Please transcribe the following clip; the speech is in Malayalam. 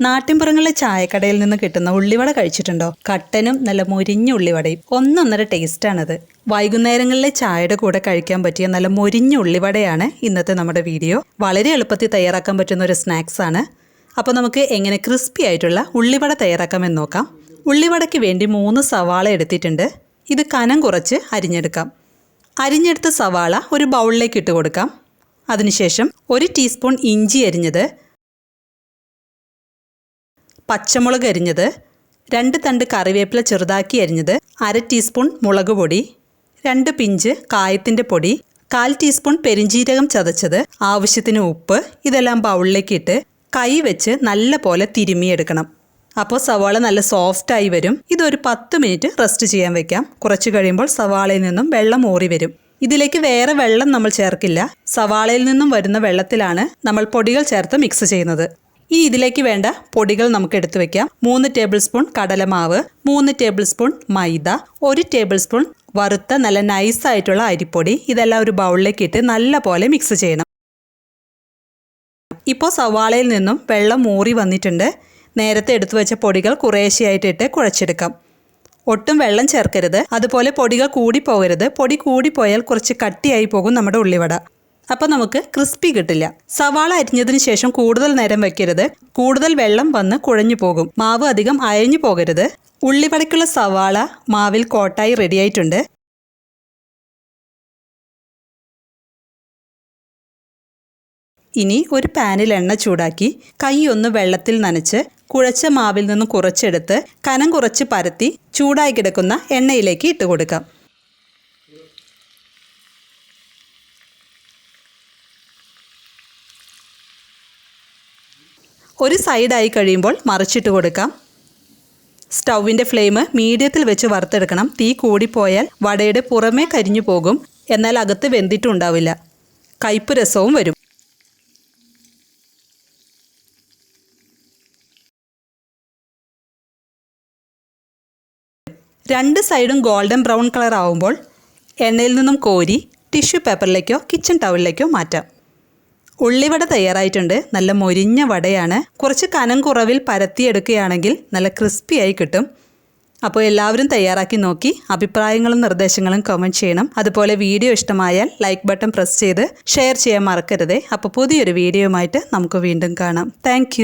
നാട്ടിൻപുറങ്ങളിലെ ചായക്കടയിൽ നിന്ന് കിട്ടുന്ന ഉള്ളിവട കഴിച്ചിട്ടുണ്ടോ? കട്ടനും നല്ല മൊരിഞ്ഞ ഉള്ളിവടയും ഒന്നൊന്നര ടേസ്റ്റാണത്. വൈകുന്നേരങ്ങളിലെ ചായയുടെ കൂടെ കഴിക്കാൻ പറ്റിയ നല്ല മൊരിഞ്ഞ ഉള്ളിവടയാണ് ഇന്നത്തെ നമ്മുടെ വീഡിയോ. വളരെ എളുപ്പത്തിൽ തയ്യാറാക്കാൻ പറ്റുന്ന ഒരു സ്നാക്സ് ആണ്. അപ്പോൾ നമുക്ക് എങ്ങനെ ക്രിസ്പി ആയിട്ടുള്ള ഉള്ളിവട തയ്യാറാക്കാമെന്ന് നോക്കാം. ഉള്ളിവടയ്ക്ക് വേണ്ടി 3 സവാള എടുത്തിട്ടുണ്ട്. ഇത് കനം കുറച്ച് അരിഞ്ഞെടുക്കാം. അരിഞ്ഞെടുത്ത സവാള ഒരു ബൗളിലേക്ക് ഇട്ട് കൊടുക്കാം. അതിനുശേഷം 1 ടീസ്പൂൺ ഇഞ്ചി അരിഞ്ഞത്, പച്ചമുളക് അരിഞ്ഞത്, 2 തണ്ട് കറിവേപ്പില ചെറുതാക്കി അരിഞ്ഞത്, 1/2 ടീസ്പൂൺ മുളക് പൊടി, 2 പിഞ്ച് കായത്തിൻ്റെ പൊടി, 1/4 ടീസ്പൂൺ പെരിഞ്ജീരകം ചതച്ചത്, ആവശ്യത്തിന് ഉപ്പ്. ഇതെല്ലാം ബൗളിലേക്ക് ഇട്ട് കൈ വെച്ച് നല്ല പോലെ തിരുമ്മിയെടുക്കണം. അപ്പോൾ സവാള നല്ല സോഫ്റ്റായി വരും. ഇതൊരു 10 മിനിറ്റ് റെസ്റ്റ് ചെയ്യാൻ വെക്കാം. കുറച്ച് കഴിയുമ്പോൾ സവാളയിൽ നിന്നും വെള്ളം ഊറി വരും. ഇതിലേക്ക് വേറെ വെള്ളം നമ്മൾ ചേർക്കില്ല. സവാളയിൽ നിന്നും വരുന്ന വെള്ളത്തിലാണ് നമ്മൾ പൊടികൾ ചേർത്ത് മിക്സ് ചെയ്യുന്നത്. ഇനി ഇതിലേക്ക് വേണ്ട പൊടികൾ നമുക്ക് എടുത്തു വെക്കാം. 3 ടേബിൾ സ്പൂൺ കടലമാവ്, 3 ടേബിൾ സ്പൂൺ മൈദ, 1 ടേബിൾ സ്പൂൺ വറുത്ത നല്ല നൈസായിട്ടുള്ള അരിപ്പൊടി. ഇതെല്ലാം ഒരു ബൗളിലേക്ക് ഇട്ട് നല്ല പോലെ മിക്സ് ചെയ്യണം. ഇപ്പോൾ സവാളയിൽ നിന്നും വെള്ളം ഊറി വന്നിട്ടുണ്ട്. നേരത്തെ എടുത്തു വെച്ച പൊടികൾ കുറേശ്ശെയായിട്ടിട്ട് കുഴച്ചെടുക്കാം. ഒട്ടും വെള്ളം ചേർക്കരുത്. അതുപോലെ പൊടികൾ കൂടിപ്പോകരുത്. പൊടി കൂടിപ്പോയാൽ കുറച്ച് കട്ടിയായി പോകും നമ്മുടെ ഉള്ളിവട. അപ്പോൾ നമുക്ക് ക്രിസ്പി കിട്ടില്ല. സവാള അരിഞ്ഞതിന് ശേഷം കൂടുതൽ നേരം വെക്കരുത്. കൂടുതൽ വെള്ളം വന്ന് കുഴഞ്ഞു പോകും. മാവ് അധികം അയഞ്ഞു പോകരുത്. ഉള്ളിവടയ്ക്കുള്ള സവാള മാവിൽ കോട്ടായി റെഡിയായിട്ടുണ്ട്. ഇനി ഒരു പാനിൽ എണ്ണ ചൂടാക്കി കൈ ഒന്ന് വെള്ളത്തിൽ നനച്ച് കുഴച്ച മാവിൽ നിന്ന് കുറച്ചെടുത്ത് കനം കുറച്ച് പരത്തി ചൂടായി കിടക്കുന്ന എണ്ണയിലേക്ക് ഇട്ട് കൊടുക്കാം. ഒരു സൈഡായി കഴിയുമ്പോൾ മറിച്ചിട്ട് കൊടുക്കാം. സ്റ്റൗവിൻ്റെ ഫ്ലെയിം മീഡിയത്തിൽ വെച്ച് വറുത്തെടുക്കണം. തീ കൂടിപ്പോയാൽ വടയുടെ പുറമേ കരിഞ്ഞു പോകും. എന്നാൽ അകത്ത് വെന്തിട്ടുണ്ടാവില്ല. കയ്പ്പ് രസവും വരും. രണ്ട് സൈഡും ഗോൾഡൻ ബ്രൗൺ കളർ ആവുമ്പോൾ എണ്ണയിൽ നിന്നും കോരി ടിഷ്യൂ പേപ്പറിലേക്കോ കിച്ചൺ ടവലിലേക്കോ മാറ്റാം. ഉള്ളിവട തയ്യാറായിട്ടുണ്ട്. നല്ല മൊരിഞ്ഞ വടയാണ്. കുറച്ച് കനം കുറവിൽ പരത്തിയെടുക്കുകയാണെങ്കിൽ നല്ല ക്രിസ്പിയായി കിട്ടും. അപ്പോൾ എല്ലാവരും തയ്യാറാക്കി നോക്കി അഭിപ്രായങ്ങളും നിർദ്ദേശങ്ങളും കമൻറ്റ് ചെയ്യണം. അതുപോലെ വീഡിയോ ഇഷ്ടമായാൽ ലൈക്ക് ബട്ടൺ പ്രസ് ചെയ്ത് ഷെയർ ചെയ്യാൻ മറക്കരുതേ. അപ്പോൾ പുതിയൊരു വീഡിയോയുമായിട്ട് നമുക്ക് വീണ്ടും കാണാം. താങ്ക്